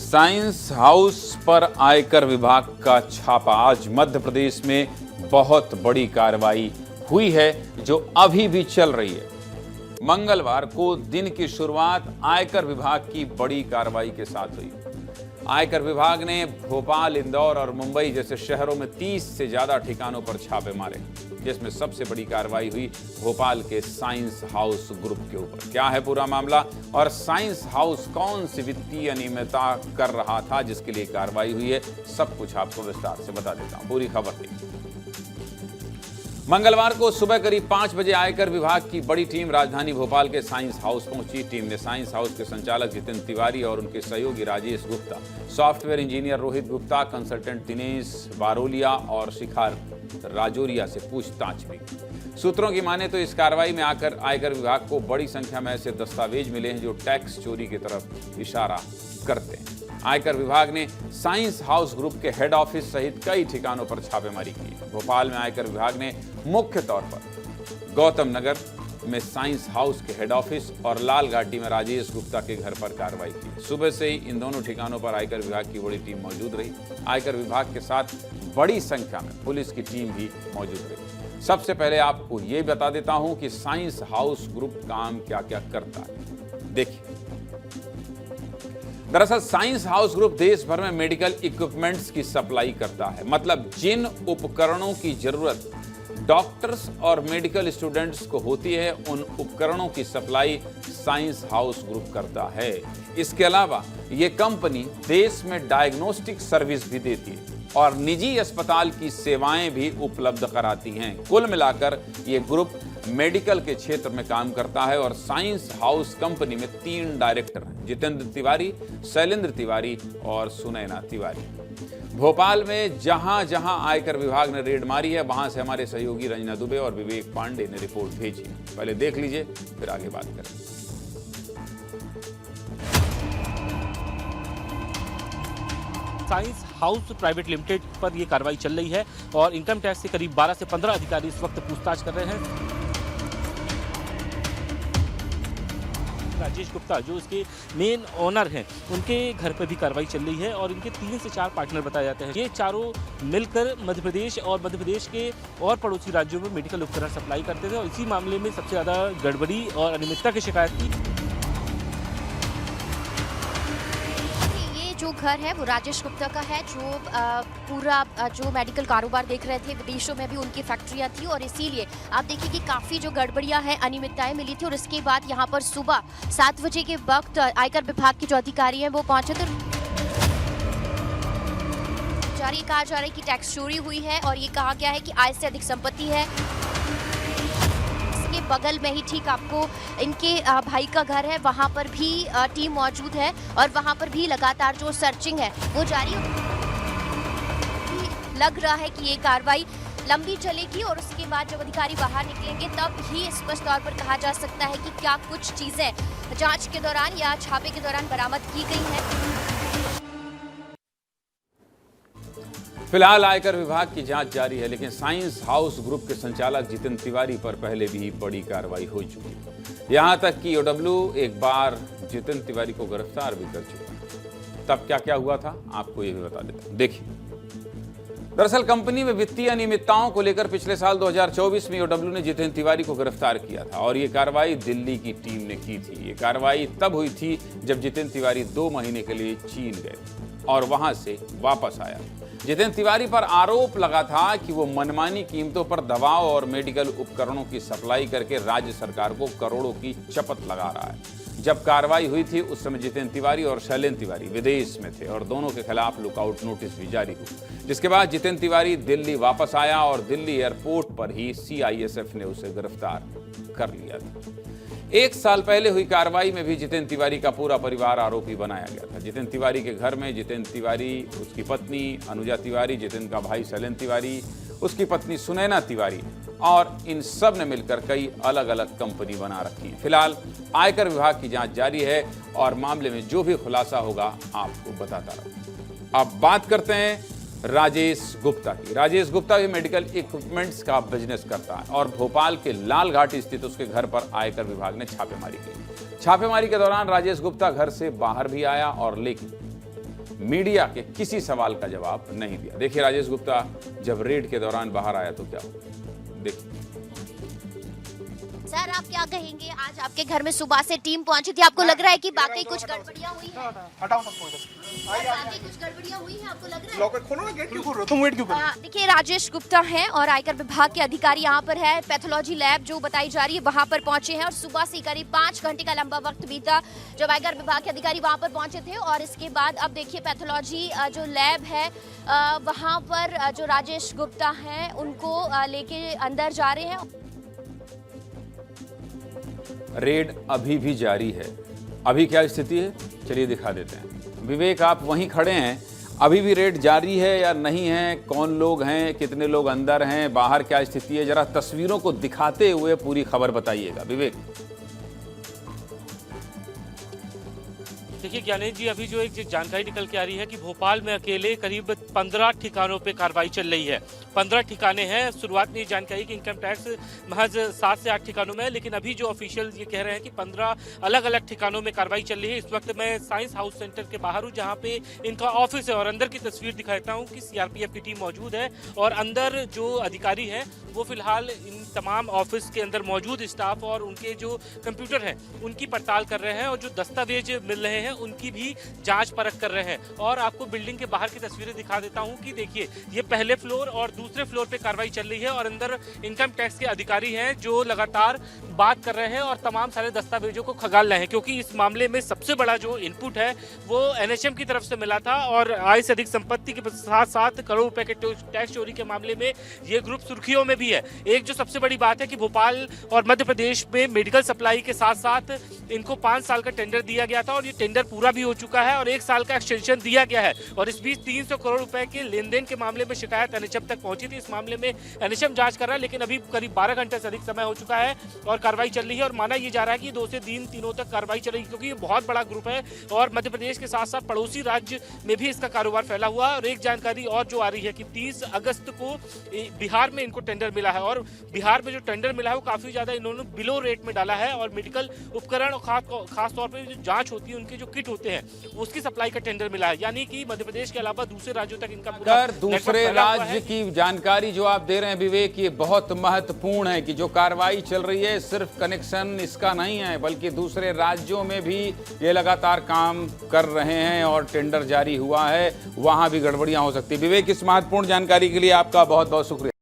Science house पर आयकर विभाग का छापा। आज मध्य प्रदेश में बहुत बड़ी कार्रवाई हुई है जो अभी भी चल रही है। मंगलवार को दिन की शुरुआत आयकर विभाग की बड़ी कार्रवाई के साथ हुई। आयकर विभाग ने भोपाल, इंदौर और मुंबई जैसे शहरों में 30 से ज्यादा ठिकानों पर छापे मारे, जिसमें सबसे बड़ी कार्रवाई हुई भोपाल के साइंस हाउस ग्रुप के ऊपर। क्या है पूरा मामला और साइंस हाउस कौन सी वित्तीय अनियमितता कर रहा था जिसके लिए कार्रवाई हुई है, सब कुछ आपको विस्तार से बता देता हूं। पूरी खबर देखिए। मंगलवार को सुबह करीब 5 बजे आयकर विभाग की बड़ी टीम राजधानी भोपाल के साइंस हाउस पहुंची। टीम ने साइंस हाउस के संचालक जितेंद्र तिवारी और उनके सहयोगी Rajesh Gupta, software engineer Rohit Gupta, consultant Dinesh Barolia और शिखर राजौरिया से पूछताछ भी। सूत्रों की माने तो इस कार्रवाई में आकर आयकर विभाग को बड़ी संख्या में ऐसे दस्तावेज मिले हैं जो टैक्स चोरी की तरफ इशारा करते हैं। आयकर विभाग ने साइंस हाउस ग्रुप के हेड ऑफिस सहित कई ठिकानों पर छापेमारी की। भोपाल में आयकर विभाग ने मुख्य तौर पर गौतम नगर में साइंस हाउस के हेड ऑफिस और लाल घाटी में राजेश गुप्ता के घर पर कार्रवाई की। सुबह से ही इन दोनों ठिकानों पर आयकर विभाग की बड़ी टीम मौजूद रही। आयकर विभाग के साथ बड़ी संख्या में पुलिस की टीम भी मौजूद रही। सबसे पहले आपको ये बता देता हूं कि साइंस हाउस ग्रुप काम क्या क्या करता है। देखिए, दरअसल साइंस हाउस ग्रुप देश भर में मेडिकल इक्विपमेंट्स की सप्लाई करता है। मतलब जिन उपकरणों की जरूरत डॉक्टर्स और मेडिकल स्टूडेंट्स को होती है, उन उपकरणों की सप्लाई साइंस हाउस ग्रुप करता है। इसके अलावा ये कंपनी देश में डायग्नोस्टिक सर्विस भी देती है और निजी अस्पताल की सेवाएं भी उपलब्ध कराती हैं। कुल मिलाकर ये ग्रुप मेडिकल के क्षेत्र में काम करता है और साइंस हाउस कंपनी में 3 डायरेक्टर हैं, जितेंद्र तिवारी, शैलेंद्र तिवारी और सुनैना तिवारी। भोपाल में जहां जहां आयकर विभाग ने रेड मारी है, वहां से हमारे सहयोगी रंजना दुबे और विवेक पांडे ने रिपोर्ट भेजी। पहले देख लीजिए, फिर आगे बात करें। साइंस हाउस प्राइवेट लिमिटेड पर यह कार्रवाई चल रही है और इनकम टैक्स के करीब 12 से 15 अधिकारी इस वक्त पूछताछ कर रहे हैं। राजेश गुप्ता जो इसके मेन ओनर हैं, उनके घर पर भी कार्रवाई चल रही है और इनके 3 से 4 पार्टनर बताए जाते हैं। ये चारों मिलकर मध्य प्रदेश और मध्य प्रदेश के और पड़ोसी राज्यों में मेडिकल उपकरण सप्लाई करते थे और इसी मामले में सबसे ज़्यादा गड़बड़ी और अनियमितता की शिकायत थी। जो घर है वो राजेश गुप्ता का है, जो पूरा जो मेडिकल कारोबार देख रहे थे। विदेशों में भी उनकी फैक्ट्रियां थी और इसीलिए आप देखिए कि काफ़ी जो गड़बड़ियां हैं, अनियमितताएं मिली थी। और इसके बाद यहाँ पर सुबह 7 बजे के वक्त आयकर विभाग के जो अधिकारी हैं वो पहुंचे थे। जारी कहा जा रहा है कि टैक्स चोरी हुई है और ये कहा गया है कि आय से अधिक संपत्ति है। के बगल में ही ठीक आपको इनके भाई का घर है, वहां पर भी टीम मौजूद है और वहां पर भी लगातार जो सर्चिंग है वो जारी लग रहा है कि ये कार्रवाई लंबी चलेगी और उसके बाद जब अधिकारी बाहर निकलेंगे तब ही स्पष्ट तौर पर कहा जा सकता है कि क्या कुछ चीजें जांच के दौरान या छापे के दौरान बरामद की गई हैं। फिलहाल आयकर विभाग की जांच जारी है, लेकिन साइंस हाउस ग्रुप के संचालक जितेंद्र तिवारी पर पहले भी बड़ी कार्रवाई हो चुकी है। यहां तक कि OW एक बार जितेंद्र तिवारी को गिरफ्तार भी कर चुका है। तब क्या क्या हुआ था आपको यह भी बता देता हूं। देखिए, दरअसल कंपनी में वित्तीय अनियमितताओं को लेकर पिछले साल 2024 में OW ने जितेंद्र तिवारी को गिरफ्तार किया था और यह कार्रवाई दिल्ली की टीम ने की थी। ये कार्रवाई तब हुई थी जब जितेंद्र तिवारी 2 महीने के लिए चीन गए और वहां से वापस आया। जितेंद्र तिवारी पर आरोप लगा था कि वो मनमानी कीमतों पर दवाओं और मेडिकल उपकरणों की सप्लाई करके राज्य सरकार को करोड़ों की चपत लगा रहा है। जब कार्रवाई हुई थी उस समय जितेंद्र तिवारी और शैलेंद्र तिवारी विदेश में थे और दोनों के खिलाफ लुकआउट नोटिस भी जारी हुई, जिसके बाद जितेंद्र तिवारी दिल्ली वापस आया और दिल्ली एयरपोर्ट पर ही CISF ने उसे गिरफ्तार कर लिया था। 1 साल पहले हुई कार्रवाई में भी जितेंद्र तिवारी का पूरा परिवार आरोपी बनाया गया था। जितेंद्र तिवारी के घर में जितेंद्र तिवारी, उसकी पत्नी अनुजा तिवारी, जितेंद्र का भाई शैलेंद्र तिवारी, उसकी पत्नी सुनैना तिवारी और इन सब ने मिलकर कई अलग अलग कंपनी बना रखी है। फिलहाल आयकर विभाग की जांच जारी है और मामले में जो भी खुलासा होगा आपको बताता रहूंगा। अब बात करते हैं राजेश गुप्ता की। राजेश गुप्ता भी मेडिकल इक्विपमेंट्स का बिजनेस करता है और भोपाल के लाल घाट स्थित उसके घर पर आयकर विभाग ने छापेमारी की। छापेमारी के दौरान राजेश गुप्ता घर से बाहर भी आया और लेकिन मीडिया के किसी सवाल का जवाब नहीं दिया। देखिए राजेश गुप्ता जब रेड के दौरान बाहर आया तो क्या हुआ, देखिए। सर आप क्या कहेंगे, आज आपके घर में सुबह से टीम पहुंची थी, आपको लग रहा है कि वाकई कुछ गड़बड़ियां हुई है? हटाओ सबको इधर। वाकई कुछ गड़बड़ियां हुई है, आपको लग रहा है? लॉकर खोलो ना, गेट क्यों खोल रहे हो तुम, वेट क्यों कर रहे हो? देखिए राजेश गुप्ता हैं और आयकर विभाग के अधिकारी यहाँ पर है। पैथोलॉजी लैब जो बताई जा रही है वहाँ पर पहुंचे हैं और सुबह से करीब 5 घंटे का लंबा वक्त बीता जब आयकर विभाग के अधिकारी वहाँ पर पहुंचे थे। और इसके बाद अब देखिए पैथोलॉजी जो लैब है वहाँ पर जो राजेश गुप्ता हैं उनको लेके अंदर जा रहे हैं। रेड अभी भी जारी है। अभी क्या स्थिति है चलिए दिखा देते हैं। विवेक आप वहीं खड़े हैं, अभी भी रेड जारी है या नहीं है? कौन लोग हैं, कितने लोग अंदर हैं, बाहर क्या स्थिति है? जरा तस्वीरों को दिखाते हुए पूरी खबर बताइएगा विवेक। देखिए ज्ञानेश जी, अभी जो एक जानकारी निकल के आ रही है कि भोपाल में अकेले करीब 15 ठिकानों पे कार्रवाई चल रही है। 15 ठिकाने हैं। शुरुआत में ये जानकारी कि इनकम टैक्स महज 7 से 8 ठिकानों में है, लेकिन अभी जो ऑफिशियल ये कह रहे हैं कि 15 अलग अलग ठिकानों में कार्रवाई चल रही है। इस वक्त मैं साइंस हाउस सेंटर के बाहर हूँ जहाँ पे इनका ऑफिस है और अंदर की तस्वीर दिखाता हूँ कि सीआरपीएफ की टीम मौजूद है और अंदर जो अधिकारी हैं वो फिलहाल इन तमाम ऑफिस के अंदर मौजूद स्टाफ और उनके जो कंप्यूटर हैं उनकी पड़ताल कर रहे हैं और जो दस्तावेज मिल रहे हैं उनकी भी जांच परख कर रहे हैं। और आपको बिल्डिंग के बाहर की तस्वीरें दिखा देता हूं कि देखिए ये पहले फ्लोर और दूसरे फ्लोर पे कार्रवाई चल रही है और अंदर इनकम टैक्स के अधिकारी हैं जो लगातार बात कर रहे हैं और तमाम सारे दस्तावेजों को खंगाल रहे हैं, क्योंकि इस मामले में सबसे बड़ा जो इनपुट है वो एनएचएम की तरफ से मिला था और आय से अधिक संपत्ति के साथ साथ करोड़ रुपए के टैक्स चोरी के मामले में ये ग्रुप सुर्खियों में भी है। एक जो सबसे बड़ी बात है कि भोपाल और मध्य प्रदेश में मेडिकल सप्लाई के साथ साथ इनको 5 साल का टेंडर दिया गया था और ये टेंडर पूरा भी हो चुका है और 1 साल का एक्सटेंशन दिया गया है। और इस बीच 300 करोड़ रुपए के लेन देन के मामले में शिकायत एनएचएम तक पहुंची थी। इस मामले में एनएचएम जांच कर रहा है, लेकिन अभी करीब 12 घंटे से अधिक समय हो चुका है और कार्रवाई चल रही है और माना यह जा रहा है कि 2 से 3 दिनों तक कार्रवाई चलेगी, क्योंकि ये बहुत बड़ा ग्रुप है और मध्य प्रदेश के साथ साथ पड़ोसी राज्य में भी इसका कारोबार फैला हुआ है। और एक जानकारी और जो आ रही है कि 30 अगस्त को बिहार में इनको टेंडर मिला है और बिहार में जो टेंडर मिला है वो काफी ज्यादा इन्होंने बिलो रेट में डाला है और मेडिकल उपकरण और खास तौर पर जो जांच होती है उनके जो किट होते हैं उसकी सप्लाई का टेंडर मिला है। यानी कि मध्य प्रदेश के अलावा दूसरे राज्यों तक इनका पूरा अगर दूसरे राज्य की जानकारी जो आप दे रहे हैं विवेक, ये बहुत महत्वपूर्ण है कि जो कार्रवाई चल रही है सिर्फ कनेक्शन इसका नहीं है बल्कि दूसरे राज्यों में भी ये लगातार काम कर रहे हैं और टेंडर जारी हुआ है, वहां भी गड़बड़ियां हो सकती है। विवेक, इस महत्वपूर्ण जानकारी के लिए आपका बहुत बहुत शुक्रिया।